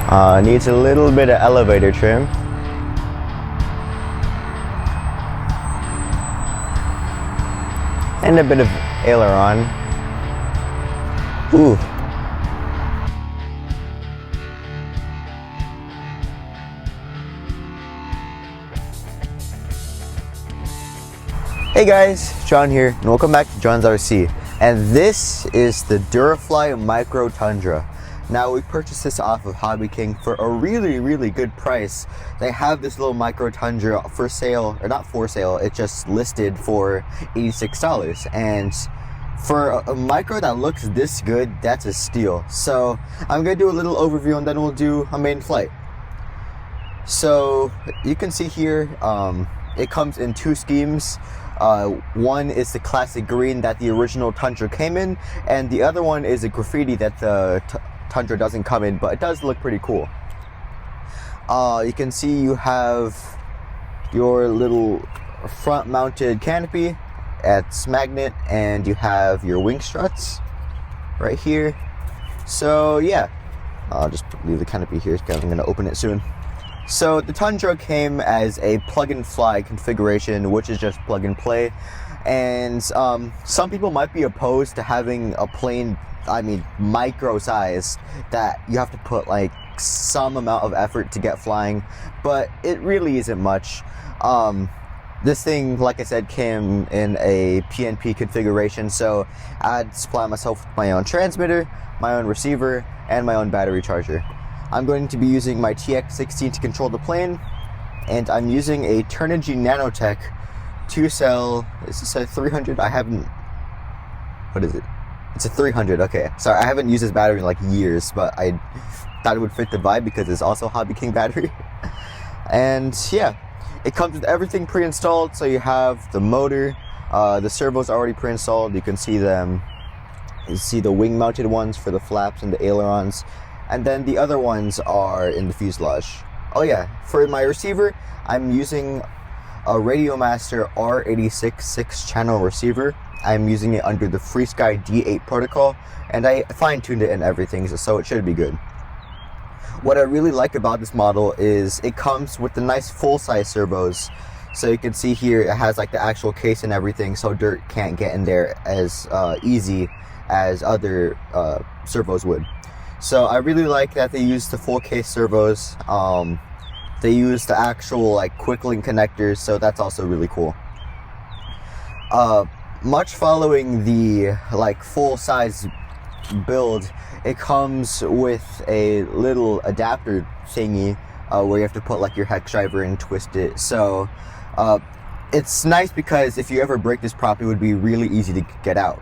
Needs a little bit of elevator trim. And a bit of aileron. Ooh. Hey guys, John here, and welcome back to John's RC. And this is the Durafly Micro Tundra. Now, we purchased this off of Hobby King for a really good price. They have this little Micro Tundra for sale, or not for sale, it's just listed for $86. And for a micro that looks this good, that's a steal. So I'm gonna do a little overview and then we'll do a main flight. So you can see here, it comes in two schemes. One is the classic green that the original Tundra came in, and the other one is a graffiti that the Tundra doesn't come in, but it does look pretty cool. You can see you have your little front mounted canopy at magnet, and you have your wing struts right here. So yeah, I'll just leave the canopy here because I'm going to open it soon. So the Tundra came as a plug and fly configuration, which is just plug and play. And some people might be opposed to having a plane, micro size that you have to put like some amount of effort to get flying, but it really isn't much. This thing, like I said, came in a PNP configuration, so I'd supply myself with my own transmitter, my own receiver, and my own battery charger. I'm going to be using my TX16 to control the plane, and I'm using a Turnigy nano-tech 2-cell, is this a 300? What is it? It's a 300, okay. Sorry, I haven't used this battery in like years, but I thought it would fit the vibe because it's also Hobby King battery. And yeah, it comes with everything pre-installed, so you have the motor, the servos already pre-installed, you can see them. You see the wing-mounted ones for the flaps and the ailerons. And then the other ones are in the fuselage. Oh yeah, for my receiver, I'm using a Radiomaster R86 6-channel receiver. I'm using it under the Frsky D8 protocol, and I fine-tuned it and everything, so it should be good. What I really like about this model is it comes with the nice full-size servos. So you can see here, it has like the actual case and everything, so dirt can't get in there as easy as other servos would. So I really like that they use the full case servos. They use the actual like quick link connectors, so that's also really cool. Much following the like full size build, it comes with a little adapter thingy where you have to put like your hex driver and twist it. So it's nice because if you ever break this prop, it would be really easy to get out.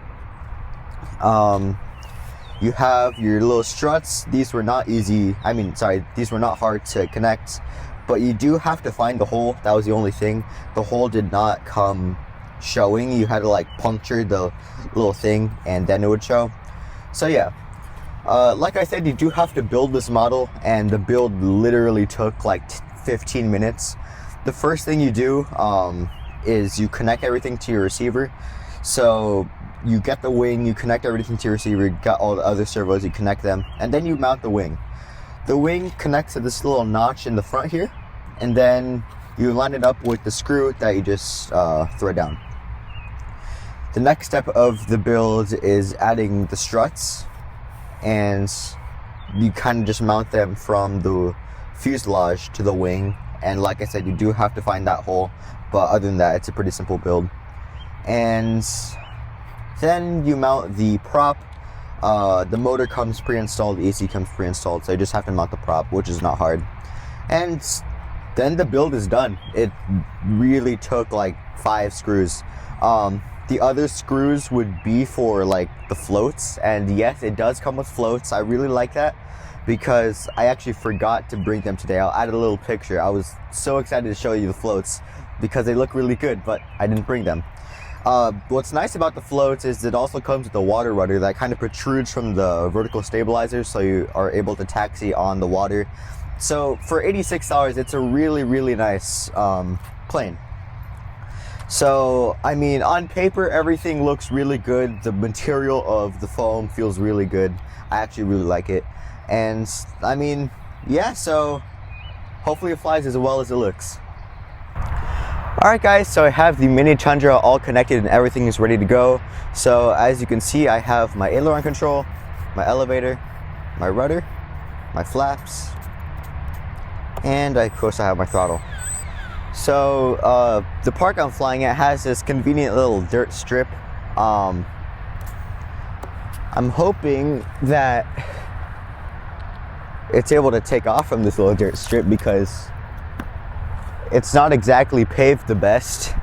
You have your little struts. These were not easy, these were not hard to connect, but you do have to find the hole. That was the only thing. The hole did not come showing. You had to like puncture the little thing and then it would show. So yeah, like I said, you do have to build this model, and the build literally took like 15 minutes. The first thing you do is you connect everything to your receiver. So you get the wing, you connect everything to your receiver, you got all the other servos, you connect them, and then you mount the wing. The wing connects to this little notch in the front here, and then you line it up with the screw that you just thread down. The next step of the build is adding the struts, and you kind of just mount them from the fuselage to the wing. And like I said, you do have to find that hole, but other than that, it's a pretty simple build. And then you mount the prop. The motor comes pre-installed, the AC comes pre-installed, so you just have to mount the prop, which is not hard. And then the build is done. It really took like 5 screws. The other screws would be for like the floats, and yes, it does come with floats. I really like that because I actually forgot to bring them today. I'll add a little picture. I was so excited to show you the floats because they look really good, but I didn't bring them. What's nice about the floats is it also comes with a water rudder that kind of protrudes from the vertical stabilizer, so you are able to taxi on the water. So for $86, it's a really nice plane. So I mean, on paper everything looks really good. The material of the foam feels really good. I actually really like it. And I mean, yeah, so hopefully it flies as well as it looks. Alright guys, so I have the mini Tundra all connected and everything is ready to go. So as you can see, I have my aileron control, my elevator, my rudder, my flaps, and of course I have my throttle. So the park I'm flying at has this convenient little dirt strip. I'm hoping that it's able to take off from this little dirt strip because it's not exactly paved the best.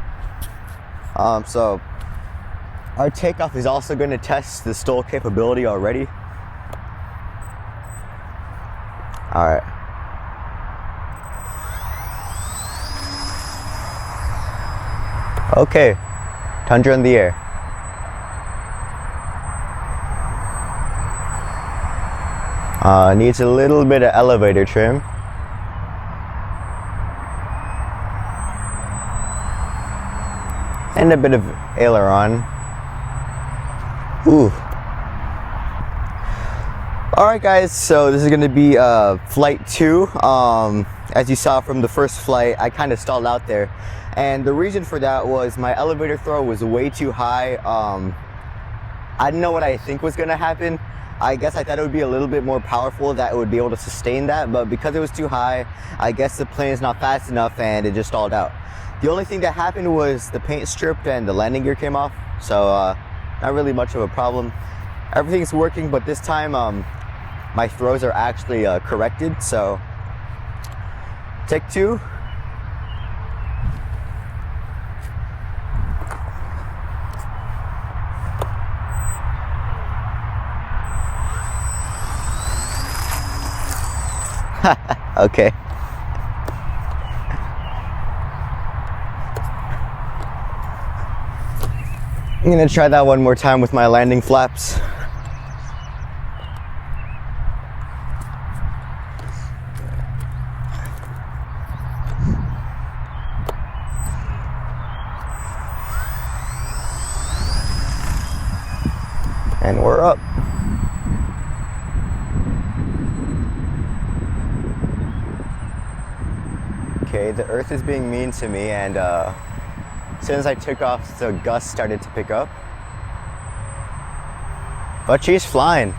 So our takeoff is also going to test the stall capability already. All right. Okay, Tundra in the air. Needs a little bit of elevator trim. And a bit of aileron. Ooh. Alright guys, so this is going to be flight 2. As you saw from the first flight, I kind of stalled out there. And the reason for that was my elevator throw was way too high. I didn't know what I think was going to happen. I guess I thought it would be a little bit more powerful, that it would be able to sustain that. But because it was too high, I guess the plane is not fast enough and it just stalled out. The only thing that happened was the paint stripped and the landing gear came off. So not really much of a problem. Everything's working, but this time my throws are actually corrected. So take 2. Okay. I'm gonna try that one more time with my landing flaps. And we're up. Okay, the earth is being mean to me, and as soon as I took off, the gusts started to pick up. But she's flying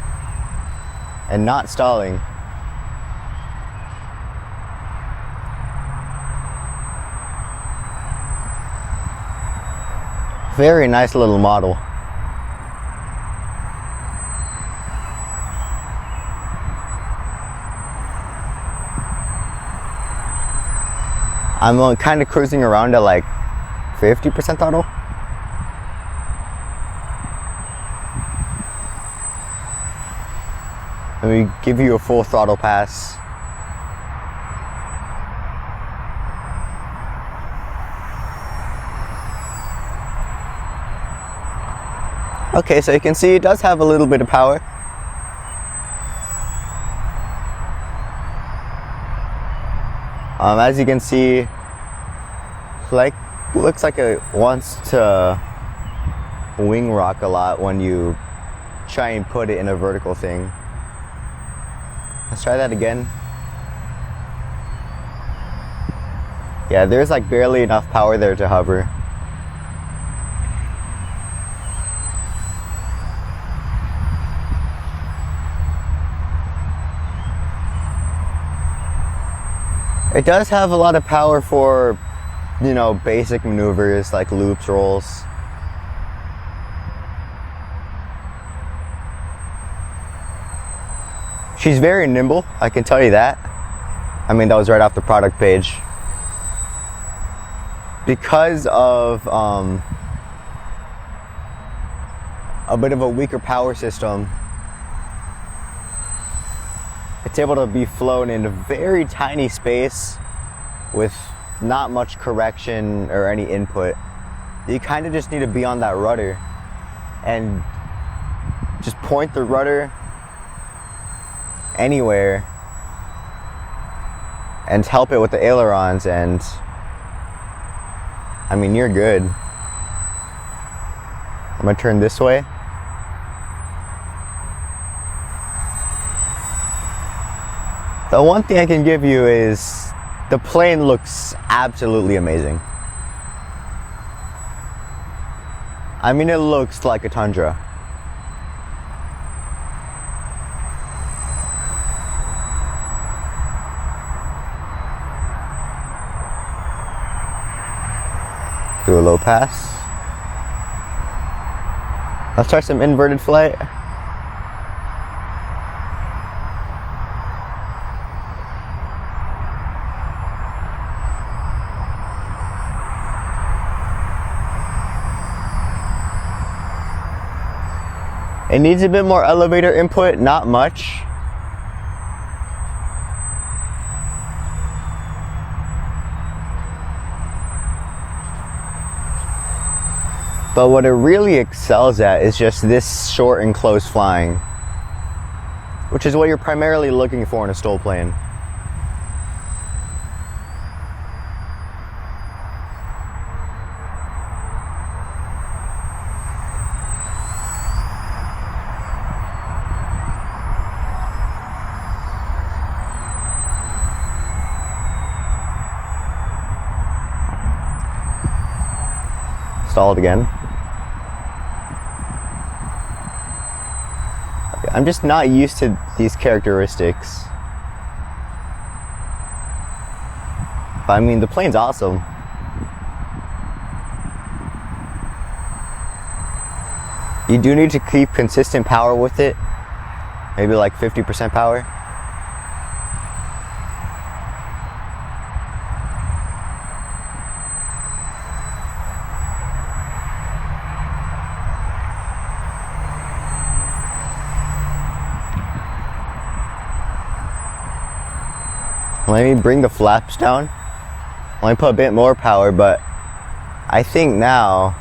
and not stalling. Very nice little model. I'm kind of cruising around at like 50% throttle. Let me give you a full throttle pass. Okay, so you can see it does have a little bit of power. As you can see, looks like it wants to wing rock a lot when you try and put it in a vertical thing. Let's try that again. Yeah, there's like barely enough power there to hover. It does have a lot of power for, you know, basic maneuvers like loops, rolls. She's very nimble, I can tell you that. I mean, that was right off the product page. Because of a bit of a weaker power system, it's able to be flown in a very tiny space with not much correction or any input. You kind of just need to be on that rudder and just point the rudder anywhere and help it with the ailerons, and I mean, you're good. I'm gonna turn this way. The one thing I can give you is the plane looks absolutely amazing. I mean, it looks like a Tundra. Do a low pass. Let's try some inverted flight. It needs a bit more elevator input, not much. But what it really excels at is just this short and close flying, which is what you're primarily looking for in a STOL plane. Stalled again. I'm just not used to these characteristics. But I mean, the plane's awesome. You do need to keep consistent power with it. Maybe like 50% power. Let me bring the flaps down. Let me put a bit more power, but I think now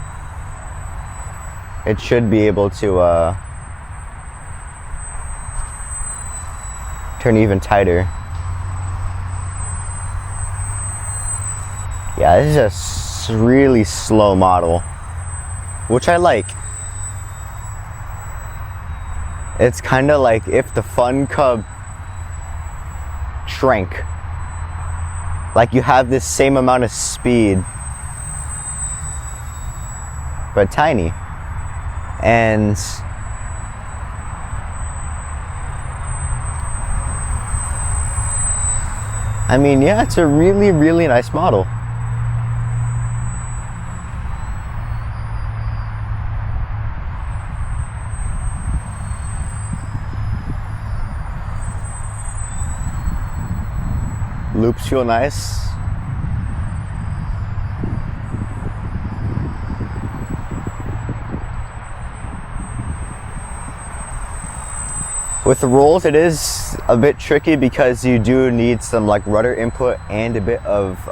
it should be able to turn even tighter. Yeah, this is a really slow model, which I like. It's kind of like if the Fun Cub shrank. Like you have this same amount of speed, but tiny. And I mean, yeah, it's a really, really nice model. Loops feel nice. With the rolls, it is a bit tricky because you do need some like rudder input and a bit of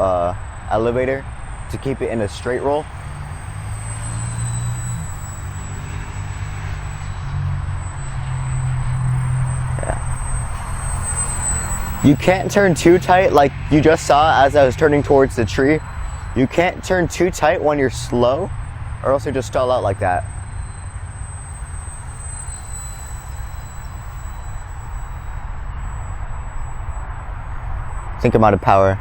elevator to keep it in a straight roll. You can't turn too tight like you just saw as I was turning towards the tree. You can't turn too tight when you're slow or else you just stall out like that. I think I'm out of power.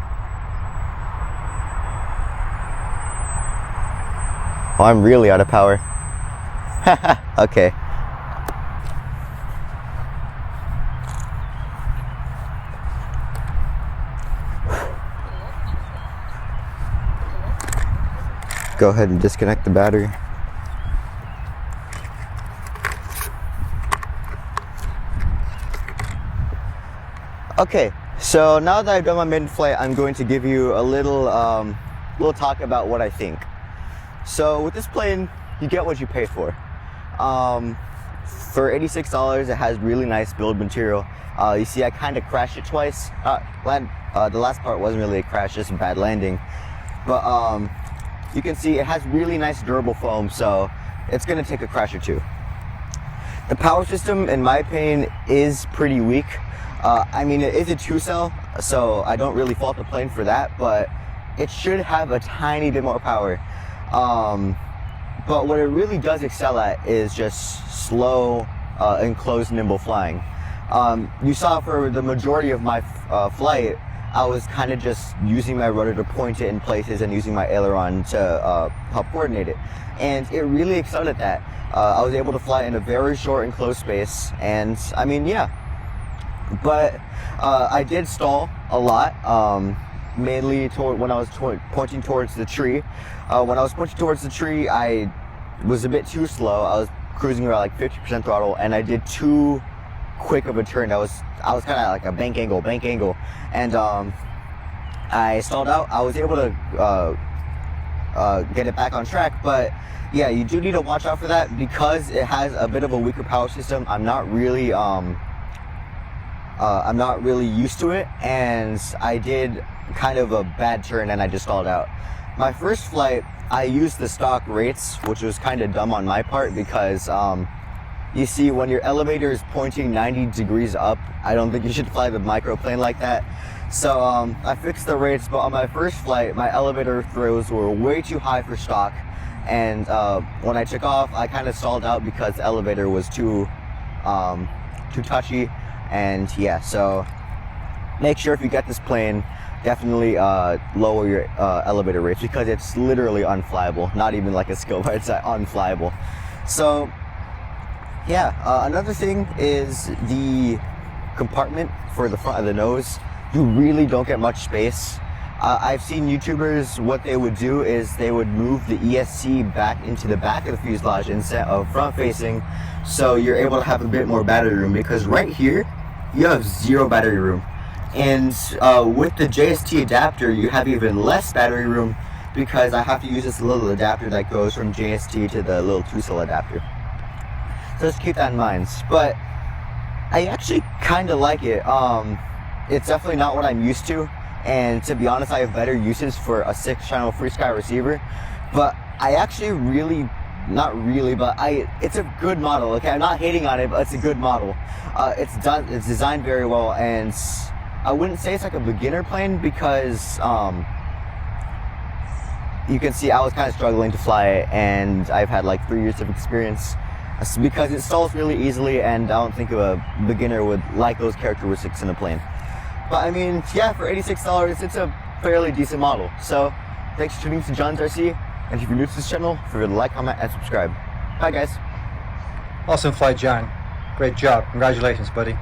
Oh, I'm really out of power. Okay. Go ahead and disconnect the battery. Okay, so now that I've done my maiden flight, I'm going to give you a little talk about what I think. So with this plane, you get what you pay for. For $86, it has really nice build material. You see, I kind of crashed it twice. The last part wasn't really a crash, just a bad landing. But you can see it has really nice durable foam, so it's going to take a crash or two. The power system, in my opinion, is pretty weak. I mean, it is a 2-cell, so I don't really fault the plane for that, but it should have a tiny bit more power. But what it really does excel at is just slow, enclosed, nimble flying. You saw for the majority of my flight, I was kind of just using my rudder to point it in places and using my aileron to help coordinate it. And it really excelled at that. I was able to fly in a very short enclosed space, and I mean, yeah. But I did stall a lot, mainly when I was pointing towards the tree. When I was pointing towards the tree, I was a bit too slow. I was cruising around like 50% throttle, and I did too quick of a turn. I was kind of like a bank angle, and I stalled out. I was able to get it back on track, but yeah, you do need to watch out for that because it has a bit of a weaker power system. I'm not really used to it, and I did kind of a bad turn and I just stalled out. My first flight, I used the stock rates, which was kind of dumb on my part because you see, when your elevator is pointing 90 degrees up, I don't think you should fly the microplane like that. So I fixed the rates, but on my first flight, my elevator throws were way too high for stock. And when I took off, I kind of stalled out because the elevator was too touchy. And yeah, so make sure if you get this plane, definitely lower your elevator rates because it's literally unflyable. Not even like a skill, but it's unflyable. So yeah, another thing is the compartment for the front of the nose. You really don't get much space. I've seen YouTubers, what they would do is they would move the ESC back into the back of the fuselage instead of front facing, so you're able to have a bit more battery room, because right here you have zero battery room, and with the JST adapter you have even less battery room because I have to use this little adapter that goes from JST to the little 2-cell adapter. So just keep that in mind. But I actually kind of like it. It's definitely not what I'm used to, and to be honest, I have better uses for a 6-channel Frsky receiver. But I actually it's a good model. Okay, I'm not hating on it, but it's a good model. It's designed very well, and I wouldn't say it's like a beginner plane because you can see I was kind of struggling to fly it, and I've had like 3 years of experience. Because it stalls really easily, and I don't think a beginner would like those characteristics in a plane. But I mean, yeah, for $86, it's a fairly decent model. So thanks for tuning in to John's RC, and if you're new to this channel, feel free to like, comment, and subscribe. Bye guys. Awesome flight, John. Great job. Congratulations, buddy.